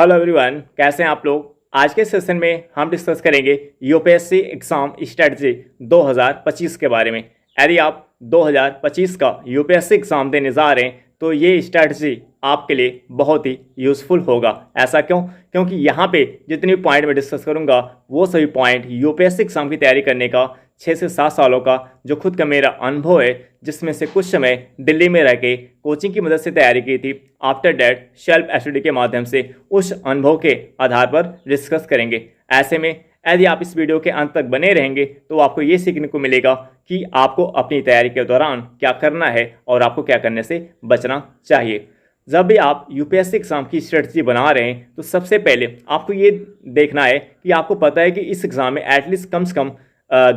Hello everyone, कैसे हैं आप लोग। आज के सेशन में हम डिस्कस करेंगे यूपीएससी एग्जाम स्ट्रेटजी 2025 के बारे में। यदि आप 2025 का यूपीएससी एग्जाम देने जा रहे हैं तो ये स्ट्रेटजी आपके लिए बहुत ही यूज़फुल होगा। ऐसा क्यों? क्योंकि यहाँ पे जितने भी पॉइंट मैं डिस्कस करूँगा वो सभी पॉइंट यूपीएससी एग्जाम की तैयारी करने का 6 से 7 सालों का जो खुद का मेरा अनुभव है, जिसमें से कुछ समय दिल्ली में रह के कोचिंग की मदद से तैयारी की थी, आफ्टर दैट सेल्फ स्टडी के माध्यम से उस अनुभव के आधार पर डिस्कस करेंगे। ऐसे में यदि आप इस वीडियो के अंत तक बने रहेंगे तो आपको ये सीखने को मिलेगा कि आपको अपनी तैयारी के दौरान क्या करना है और आपको क्या करने से बचना चाहिए। जब भी आप यूपीएससी एग्जाम की स्ट्रेटजी बना रहे हैं तो सबसे पहले आपको ये देखना है कि आपको पता है कि इस एग्ज़ाम में एटलीस्ट कम से कम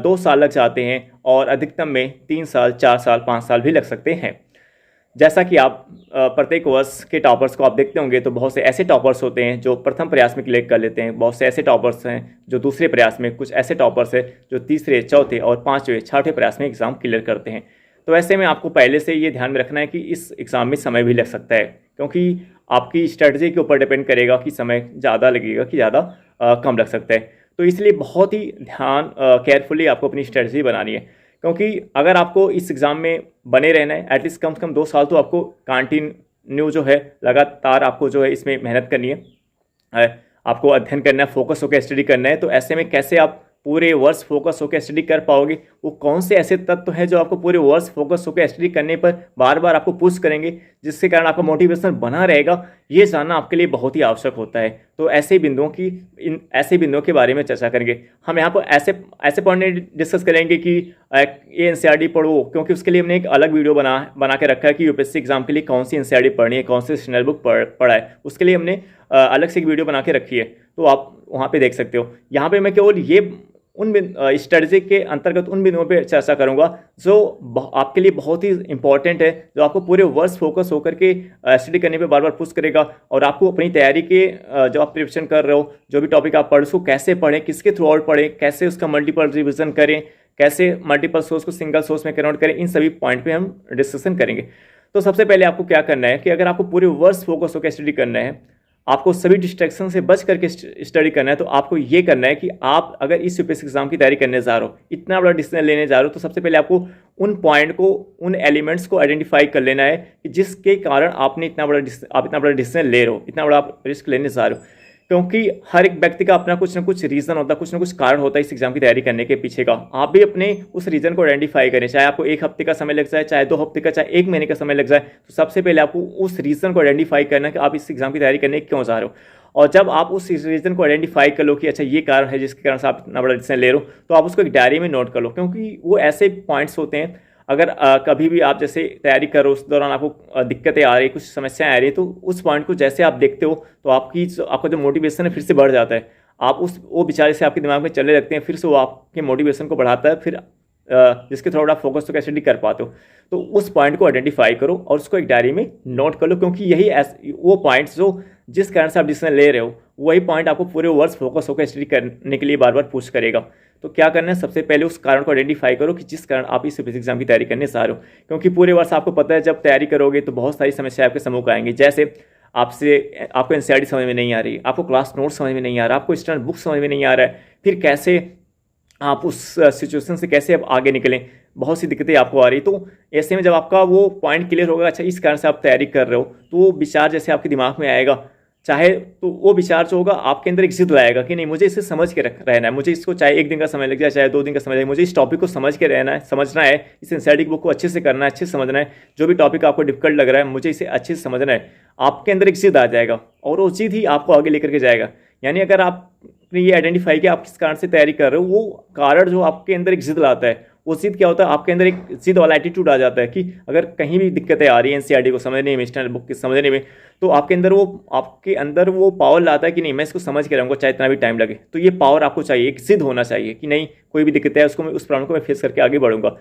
2 साल लग जाते हैं और अधिकतम में 3 साल, 4 साल, 5 साल भी लग सकते हैं। जैसा कि आप प्रत्येक वर्ष के टॉपर्स को आप देखते होंगे तो बहुत से ऐसे टॉपर्स होते हैं जो प्रथम प्रयास में क्लियर कर लेते हैं, बहुत से ऐसे टॉपर्स हैं जो दूसरे प्रयास में, कुछ ऐसे टॉपर्स हैं जो तीसरे, चौथे और पाँचवें, छठे प्रयास में एग्ज़ाम क्लियर करते हैं। तो ऐसे में आपको पहले से ये ध्यान में रखना है कि इस एग्ज़ाम में समय भी लग सकता है, क्योंकि आपकी स्ट्रेटजी के ऊपर डिपेंड करेगा कि समय ज़्यादा लगेगा कि ज़्यादा कम लग सकता है। तो इसलिए बहुत ही ध्यान केयरफुली आपको अपनी स्ट्रेटजी बनानी है, क्योंकि अगर आपको इस एग्ज़ाम में बने रहना है एटलीस्ट कम से कम 2 साल, तो आपको कंटिन्यू जो है लगातार आपको जो है इसमें मेहनत करनी है, आपको अध्ययन करना है, फोकस होकर स्टडी करना है। तो ऐसे में कैसे आप पूरे वर्ष फोकस होकर स्टडी कर पाओगे? वो कौन से ऐसे तत्व हैं जो आपको पूरे वर्ष फोकस होकर स्टडी करने पर बार बार आपको पुश करेंगे, जिसके कारण आपका मोटिवेशन बना रहेगा, ये जानना आपके लिए बहुत ही आवश्यक होता है। तो ऐसे बिंदुओं के बारे में चर्चा करेंगे। हम यहाँ पर ऐसे पॉइंट डिस्कस करेंगे कि ये एनसीईआरटी पढ़ो, क्योंकि उसके लिए हमने एक अलग वीडियो बना के रखा है कि यूपीएससी एग्जाम के लिए कौन सी एनसीईआरटी पढ़नी है, कौन सी स्टैंडर्ड बुक पढ़ा है, उसके लिए हमने अलग से एक वीडियो बना के रखी है, तो आप वहाँ पे देख सकते हो। यहाँ पे मैं केवल ये उन स्ट्रेटजी के अंतर्गत उन बिंदुओं पे चर्चा करूंगा जो आपके लिए बहुत ही इंपॉर्टेंट है, जो आपको पूरे वर्ष फोकस होकर के स्टडी करने पे बार बार पुश करेगा और आपको अपनी तैयारी के जो आप प्रिपरेशन कर रहे हो, जो भी टॉपिक आप पढ़, उसको कैसे पढ़ें, किसके थ्रू आउट पढ़ें, कैसे उसका मल्टीपल रिविजन करें, कैसे मल्टीपल सोर्स को सिंगल सोर्स में कन्वर्ट करें, इन सभी पॉइंट पर हम डिस्कशन करेंगे। तो सबसे पहले आपको क्या करना है कि अगर आपको पूरे वर्ष फोकस होकर स्टडी करना है, आपको सभी डिस्ट्रैक्शन से बच करके स्टडी करना है, तो आपको ये करना है कि आप अगर इस यूपीएससी एग्जाम की तैयारी करने जा रहे हो, इतना बड़ा डिसीजन लेने जा रहे हो, तो सबसे पहले आपको उन पॉइंट को, उन एलिमेंट्स को आइडेंटिफाई कर लेना है कि जिसके कारण आप इतना बड़ा डिसीजन ले रहे हो, इतना बड़ा आप रिस्क लेने जा रहे हो। क्योंकि हर एक व्यक्ति का अपना कुछ ना कुछ रीज़न होता है, कुछ ना कुछ कारण होता है इस एग्जाम की तैयारी करने के पीछे का। आप भी अपने उस रीज़न को आइडेंटिफाई करें, चाहे आपको 1 हफ्ते का समय लग जाए, चाहे 2 हफ्ते का, चाहे 1 महीने का समय लग जाए। तो सबसे पहले आपको उस रीज़न को आइडेंटिफाई करना है कि आप इस एग्जाम की तैयारी करने क्यों जा रहे हो। और जब आप उस रीज़न को आइडेंटिफाई कर लो कि अच्छा ये कारण है जिसके कारण से आप इतना बड़ा डिसीजन ले रहे हो, तो आप उसको एक डायरी में नोट कर लो, क्योंकि वो ऐसे पॉइंट्स होते हैं, अगर कभी भी आप जैसे तैयारी करो उस दौरान आपको दिक्कतें आ रही, कुछ समस्याएं आ रही है, तो उस पॉइंट को जैसे आप देखते हो तो आपका जो मोटिवेशन है फिर से बढ़ जाता है। आप वो विचार से आपके दिमाग में चलने लगते हैं, फिर से वो आपके मोटिवेशन को बढ़ाता है, फिर जिसके थ्रू आप फोकस तो कैसे नहीं कर पाते हो। तो उस पॉइंट को आइडेंटिफाई करो और उसको एक डायरी में नोट कर लो, क्योंकि यही वो पॉइंट्स जो जिस कारण से आप डिसीजन ले रहे हो, वही पॉइंट आपको पूरे वर्ष फोकस होकर स्टडी करने के लिए बार बार पुश करेगा। तो क्या करना है, सबसे पहले उस कारण को आइडेंटिफाई करो कि जिस कारण आप इस यूपीएससी एग्जाम की तैयारी करने जा रहे हो। क्योंकि पूरे वर्ष आपको पता है जब तैयारी करोगे तो बहुत सारी समस्याएं आपके सम्मुख आएंगी, जैसे आपको एनसीईआरटी समझ में नहीं आ रही, आपको क्लास नोट समझ में नहीं आ रहा, आपको स्टैंडर्ड बुक समझ में नहीं आ रहा है, फिर कैसे आप उस सिचुएशन से कैसे आप आगे निकलें, बहुत सी दिक्कतें आपको आ रही। तो ऐसे में जब आपका वो पॉइंट क्लियर होगा, अच्छा इस कारण से आप तैयारी कर रहे हो, तो वो विचार जैसे आपके दिमाग में आएगा, चाहे तो वो विचार जो होगा आपके अंदर एक जिद लाएगा कि नहीं, मुझे इसे समझ के रहना है, मुझे इसको चाहे 1 दिन का समय लग जाए, चाहे 2 दिन का समय लगे, मुझे इस टॉपिक को समझ के रहना है, समझना है, इस एनसीईआरटी बुक को अच्छे से करना है, अच्छे से समझना है, जो भी टॉपिक आपको डिफिकल्ट लग रहा है मुझे इसे अच्छे से समझना है। आपके अंदर एक जिद आ जाएगा और वो जिद ही आपको आगे लेकर के जाएगा। यानी अगर आपने ये आइडेंटिफाई किया आप किस कारण से तैयारी कर रहे हो, वो कारण जो आपके अंदर एक जिद लाता है, वो जिद क्या होता है, आपके अंदर एक जिद वाला एटीट्यूड आ जाता है कि अगर कहीं भी दिक्कतें आ रही हैं एनसीईआरटी को समझने में, स्टैंडर्ड बुक के समझने में, तो आपके अंदर वो पावर लाता है कि नहीं, मैं इसको समझ के रहूँगा चाहे इतना भी टाइम लगे। तो ये पावर आपको चाहिए, एक जिद होना चाहिए कि नहीं, कोई भी दिक्कत है उस प्रॉब्लम को मैं फेस करके आगे बढ़ूंगा।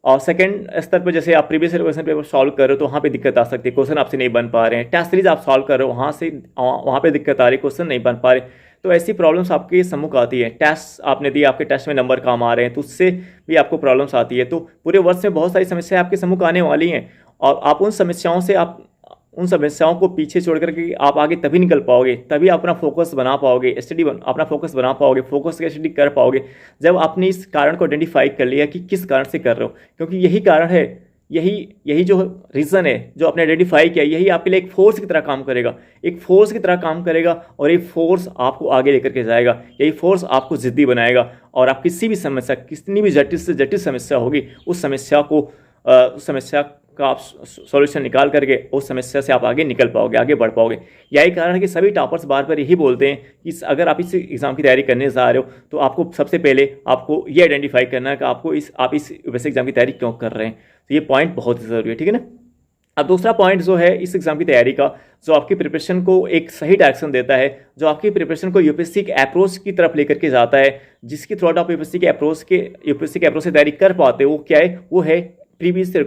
और सेकंड स्तर पर जैसे आप प्रीवियस क्वेश्चन पेपर सॉल्व कर रहे हो तो वहाँ पे दिक्कत आ सकती है, क्वेश्चन आपसे नहीं बन पा रहे हैं। टेस्ट सीरीज आप सॉल्व कर रहे हो, वहाँ पे दिक्कत आ रही है, क्वेश्चन नहीं बन पा रहे। तो ऐसी प्रॉब्लम्स आपके सम्मुख आती है। टेस्ट आपने दिए, आपके टेस्ट में नंबर कम आ रहे हैं, तो उससे भी आपको प्रॉब्लम्स आती है। तो पूरे वर्ष में बहुत सारी समस्याएं आपके सम्मुख आने वाली हैं और आप उन समस्याओं से आप उन समस्याओं को पीछे छोड़ करके आप आगे तभी निकल पाओगे, तभी अपना फोकस बना पाओगे, अपना फोकस बना पाओगे, फोकस की स्टडी कर पाओगे जब आपने इस कारण को आइडेंटिफाई कर लिया कि किस कारण से कर रहे हो। क्योंकि यही कारण है, यही जो रीज़न है जो आपने आइडेंटिफाई किया, यही आपके लिए एक फोर्स की तरह काम करेगा, एक फोर्स की तरह काम करेगा और ये फोर्स आपको आगे लेकर के जाएगा। यही फोर्स आपको जिद्दी बनाएगा और आप किसी भी समस्या, कितनी भी जटिल से जटिल समस्या होगी, उस समस्या का आप सॉल्यूशन निकाल करके उस समस्या से आप आगे निकल पाओगे, आगे बढ़ पाओगे। यही कारण है कि सभी टॉपर्स बार बार यही बोलते हैं कि अगर आप इस एग्ज़ाम की तैयारी करने जा रहे हो तो आपको सबसे पहले आपको ये आइडेंटिफाई करना है कि आप इस यूपीएससी एग्ज़ाम की तैयारी क्यों कर रहे हैं। तो ये पॉइंट बहुत ज़रूरी है, ठीक है ना। अब दूसरा पॉइंट जो है इस एग्ज़ाम की तैयारी का, जो आपकी प्रिपरेशन को एक सही डायरेक्शन देता है, जो आपकी प्रिपरेशन को यूपीएससी के अप्रोच की तरफ लेकर के जाता है, जिसकी थ्रू आप यूपीएससी के अप्रोच से तैयारी कर पाते हो, वो क्या है, वो है प्रीवियस ईयर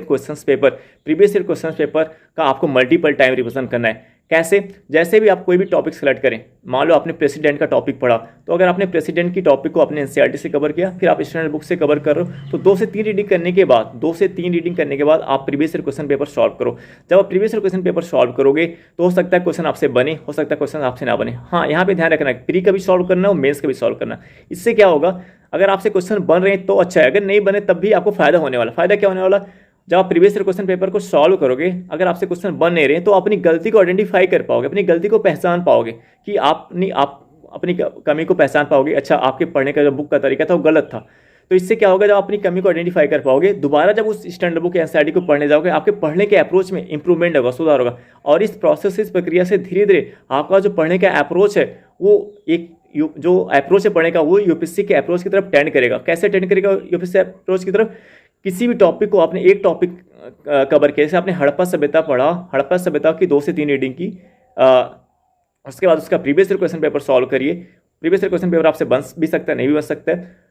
क्वेश्चन पेपर का आपको मल्टीपल टाइम रिवीजन करना है। कैसे? जैसे भी आप कोई भी टॉपिक सेलेक्ट करें, मान लो आपने प्रेसिडेंट का टॉपिक पढ़ा, तो अगर आपने प्रेसिडेंट की टॉपिक को अपने एनसीईआरटी से कवर किया, फिर आप स्टैंडर्ड बुक से कवर कर रहे हो, तो 2 से 3 रीडिंग करने के बाद आप previous year question paper solve करो। जब आप previous year question paper solve करोगे तो हो सकता है क्वेश्चन आपसे बने, हो सकता है क्वेश्चन आपसे ना बने। हाँ, यहाँ पे ध्यान रखना है, प्री का भी सॉल्व करना है और मेंस का भी सॉल्व करना है। इससे क्या होगा, अगर आपसे क्वेश्चन बन रहे हैं तो अच्छा है, अगर नहीं बने तब भी आपको फायदा होने वाला। फायदा क्या होने वाला, जब आप प्रीवियस ईयर क्वेश्चन पेपर को सॉल्व करोगे, अगर आपसे क्वेश्चन बन नहीं रहे तो अपनी गलती को आइडेंटिफाई कर पाओगे, अपनी गलती को पहचान पाओगे कि आप अपनी कमी को पहचान पाओगे। अच्छा, आपके पढ़ने का जो बुक का तरीका था वो गलत था। तो इससे क्या होगा, जब अपनी कमी को आइडेंटिफाई कर पाओगे, दोबारा जब उस स्टैंडर्ड बुक या एनसीईआरटी को पढ़ने जाओगे, आपके पढ़ने के अप्रोच में इंप्रूवमेंट होगा, सुधार होगा। और इस प्रोसेस, इस प्रक्रिया से धीरे धीरे आपका जो पढ़ने का अप्रोच है, वो जो अप्रोच है पढ़ने का, वो यूपीएससी के अप्रोच की तरफ टेंड करेगा। कैसे टेंड करेगा यूपीएससी अप्रोच की तरफ? किसी भी टॉपिक को आपने एक टॉपिक कवर किया, जैसे आपने हड़प्पा सभ्यता पढ़ा, हड़प्पा सभ्यता की 2 से 3 रीडिंग की, उसके बाद उसका previous year question paper solve करिए। प्रीवियस ईयर क्वेश्चन पेपर आपसे बन भी सकता है, नहीं भी बन सकता है।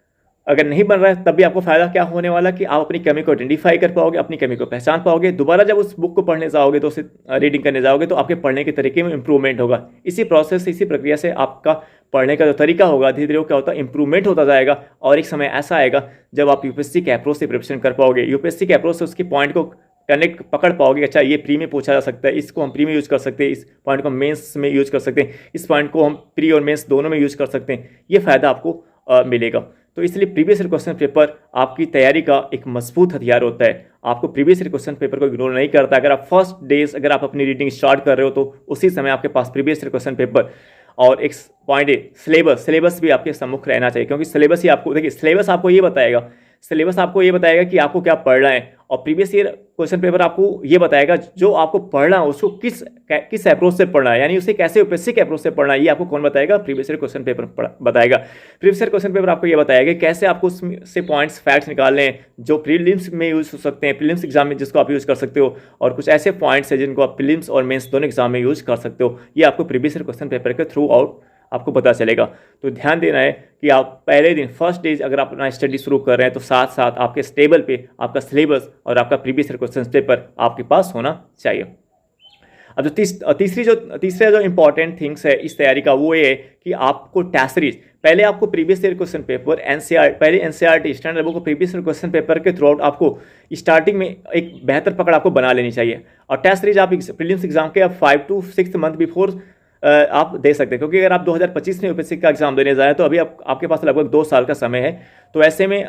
अगर नहीं बन रहा है तब भी आपको फायदा क्या होने वाला कि आप अपनी कमी को आइडेंटिफाई कर पाओगे, अपनी कमी को पहचान पाओगे। दोबारा जब उस बुक को पढ़ने जाओगे, तो उसे रीडिंग करने जाओगे, तो आपके पढ़ने के तरीके में इंप्रूवमेंट होगा। इसी प्रोसेस से, इसी प्रक्रिया से आपका पढ़ने का जो तरीका होगा, धीरे धीरे क्या होता है, इंप्रूवमेंट होता जाएगा। और एक समय ऐसा आएगा जब आप यूपीएससी के अप्रोच से प्रिपरेशन कर पाओगे, यूपीएससी के अप्रोच से उसके पॉइंट को कनेक्ट पकड़ पाओगे। अच्छा, ये प्री में पूछा जा सकता है, इसको हम प्री में यूज कर सकते हैं, इस पॉइंट को मेंस में यूज कर सकते हैं, इस पॉइंट को हम प्री और मेंस दोनों में यूज कर सकते हैं। ये फायदा आपको मिलेगा। तो इसलिए प्रीवियस ईयर क्वेश्चन पेपर आपकी तैयारी का एक मजबूत हथियार होता है। आपको प्रीवियस ईयर क्वेश्चन पेपर को इग्नोर नहीं करता। अगर आप फर्स्ट डेज अगर आप अपनी रीडिंग स्टार्ट कर रहे हो, तो उसी समय आपके पास प्रीवियस ईयर क्वेश्चन पेपर और एक पॉइंट है सिलेबस भी आपके सम्मुख रहना चाहिए। क्योंकि सिलेबस ही आपको, देखिए, सिलेबस आपको ये बताएगा कि आपको क्या पढ़ना है, और प्रीवियस ईयर क्वेश्चन पेपर आपको ये बताएगा जो आपको पढ़ना है उसको किस अप्रोच से पढ़ना है, यानी उसे कैसे यूपीएससी के अप्रोच से पढ़ना है। ये आपको कौन बताएगा? प्रीवियस ईयर क्वेश्चन पेपर बताएगा। प्रीवियस ईयर क्वेश्चन पेपर आपको ये बताएगा कैसे आपको उससे पॉइंट्स, फैक्ट्स निकालने हैं जो प्रीलिम्स में यूज हो सकते हैं, प्रीलिम्स एग्जाम में जिसको आप यूज कर सकते हो, और कुछ ऐसे पॉइंट्स हैं जिनको आप प्रीलिम्स और मेंस दोनों एग्जाम में यूज कर सकते हो। ये आपको प्रीवियस ईयर क्वेश्चन पेपर के थ्रू आउट आपको पता चलेगा। तो ध्यान देना है कि आप पहले दिन, फर्स्ट डेज अगर आप अपना स्टडी शुरू कर रहे हैं, तो साथ साथ आपके स्टेबल पे आपका सिलेबस और आपका प्रीवियस ईयर क्वेश्चन पेपर आपके पास होना चाहिए। अब जो तीसरा जो इंपॉर्टेंट थिंग्स है इस तैयारी का, वो ये है कि आपको टेस्ट सीरीज, पहले आपको previous year question paper NCERT standard book को प्रीवियस ईयर क्वेश्चन पेपर के थ्रू आउट आपको स्टार्टिंग में एक बेहतर पकड़ आपको बना लेनी चाहिए। और टेस्ट सीरीज आप प्रीलिम्स एग्जाम के 5 to 6 मंथ बिफोर आप दे सकते हैं। क्योंकि अगर आप 2025 में यूपीएससी का एग्जाम देने जाए तो अभी आपके पास लगभग 2 साल का समय है। तो ऐसे में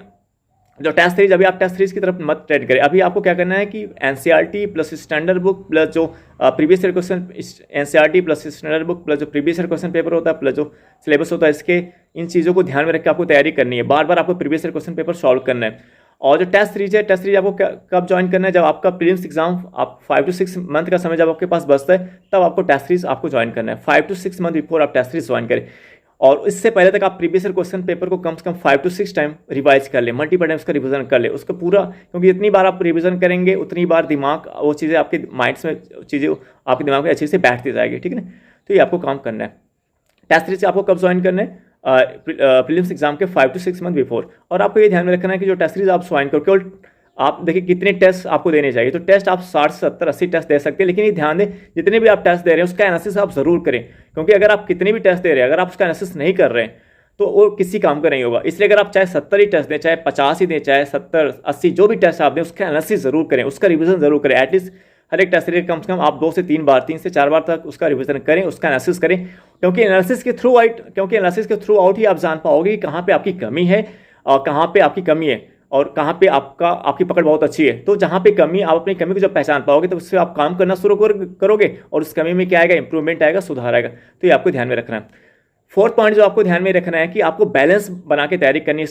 जो टेस्ट सीरीज, अभी आप टेस्ट सीरीज की तरफ मत ट्रेड करें। अभी आपको क्या करना है कि NCERT plus standard book plus जो previous year question, NCERT plus standard book plus जो प्रीवियस ईयर क्वेश्चन पेपर होता है प्लस जो सिलेबस होता है, इसके इन चीज़ों को ध्यान में रख के आपको तैयारी करनी है। बार बार आपको previous year question paper solve करना है। और जो टेस्ट सीरीज है, टेस्ट सीरीज आपको कब ज्वाइन करना है? जब आपका प्रीलिम्स एग्जाम, आप 5 to 6 मंथ का समय जब आपके पास बचता है, तब आपको टेस्ट सीरीज आपको ज्वाइन करना है। 5 to 6 मंथ बिफोर आप टेस्ट सीरीज ज्वाइन करें। और इससे पहले तक आप प्रीवियस ईयर क्वेश्चन पेपर को कम से कम 5 to 6 टाइम रिवाइज कर ले, मल्टीपल टाइम्स का रिवीजन कर ले उसका पूरा। क्योंकि जितनी बार आप रिवीजन करेंगे उतनी बार दिमाग, वो चीज़ें आपके माइंड्स में, चीज़ें आपके दिमाग में अच्छे से बैठती जाएगी, ठीक है ना। तो ये आपको काम करना है। टेस्ट सीरीज आपको कब ज्वाइन करना है? प्रीलिम्स एग्जाम के 5 to 6 मंथ बिफोर। और आपको ये ध्यान में रखना है कि जो टेस्ट सीरीज आप ज्वाइन करो, केवल आप देखिए कितने टेस्ट आपको देने चाहिए। तो टेस्ट आप 60, 70, 80 टेस्ट दे सकते हैं, लेकिन ये ध्यान दें जितने भी आप टेस्ट दे रहे हैं उसका एनालिसिस आप जरूर करें। क्योंकि अगर आप कितने भी टेस्ट दे रहे हैं, अगर आप उसका एनालिसिस नहीं कर रहे हैं तो वो किसी काम का नहीं होगा। इसलिए अगर आप चाहे 70 ही टेस्ट दें, चाहे 50 ही दें, चाहे 70, 80 जो भी टेस्ट आप दें, उसका एनालिसिस जरूर करें, उसका रिविजन जरूर करें। एटलीस्ट हर एक टेस्ट सीरीज कम से कम आप 2 से 3 बार, 3 से 4 बार तक उसका रिवीजन करें, उसका एनालिसिस करें, क्योंकि एनालिसिस के थ्रू आउट ही आप जान पाओगे कि कहाँ पे आपकी कमी है और कहाँ पे आपकी कमी है और कहाँ पे आपकी पकड़ बहुत अच्छी है। तो जहाँ पे कमी, आप अपनी कमी को जब पहचान पाओगे तो उससे आप काम करना शुरू करोगे और उस कमी में क्या आएगा, इंप्रूवमेंट आएगा, सुधार आएगा। तो ये आपको ध्यान में रखना है। फोर्थ पॉइंट जो आपको ध्यान में रखना है कि आपको बैलेंस बना के तैयारी करनी है,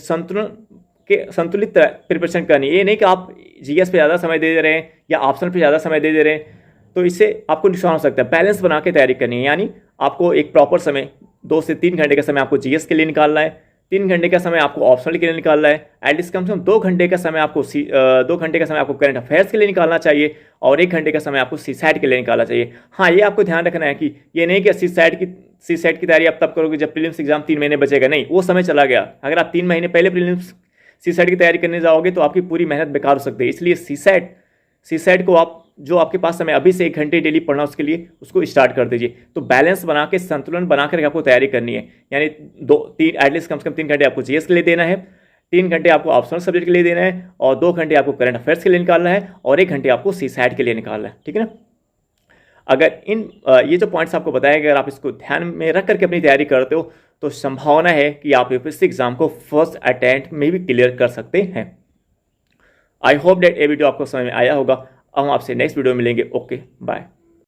संतुलित प्रिपरेशन करनी है। ये नहीं कि आप जीएस पे ज़्यादा समय दे रहे हैं या ऑप्शन पे ज़्यादा समय दे रहे हैं, तो इससे आपको नुकसान हो सकता है। बैलेंस बना के तैयारी करनी है, यानी आपको एक प्रॉपर समय 2 से 3 घंटे का समय आपको जीएस के लिए निकालना है, 3 घंटे का समय आपको ऑप्शनल के लिए निकालना है, एटलीस्ट कम से कम 2 घंटे का समय आपको 2 घंटे का समय आपको करंट अफेयर्स के लिए निकालना चाहिए और 1 घंटे का समय आपको सीसैट के लिए निकालना चाहिए। हाँ, ये आपको ध्यान रखना है कि ये नहीं कि सीसैट की तैयारी आप तब करोगे जब प्रीलिम्स एग्जाम 3 महीने बचेगा, नहीं, वो समय चला गया। अगर आप 3 महीने पहले प्रीलिम्स सीसैट की तैयारी करने जाओगे तो आपकी पूरी मेहनत बेकार हो सकती है। इसलिए सीसैट को आप जो आपके पास समय अभी से 1 घंटे डेली पढ़ना, उसके लिए उसको स्टार्ट कर दीजिए। तो बैलेंस बना के, संतुलन बना कर आपको तैयारी करनी है, यानी 2-3 एटलीस्ट कम से कम 3 घंटे आपको जीएस के लिए देना है, 3 घंटे आपको ऑप्शनल सब्जेक्ट के लिए देना है और 2 घंटे आपको करंट अफेयर्स के लिए निकालना है और 1 घंटे आपको सीसैट के लिए निकालना है। ठीक है ना। अगर ये जो पॉइंट्स आपको बताए, अगर आप इसको ध्यान में रख करके अपनी तैयारी करते हो तो संभावना है कि आप यूपीएससी एग्जाम को फर्स्ट अटेम्प्ट में भी क्लियर कर सकते हैं। आई होप दैट ये वीडियो आपको समझ में आया होगा। अब हम आपसे नेक्स्ट वीडियो में मिलेंगे। Okay, bye.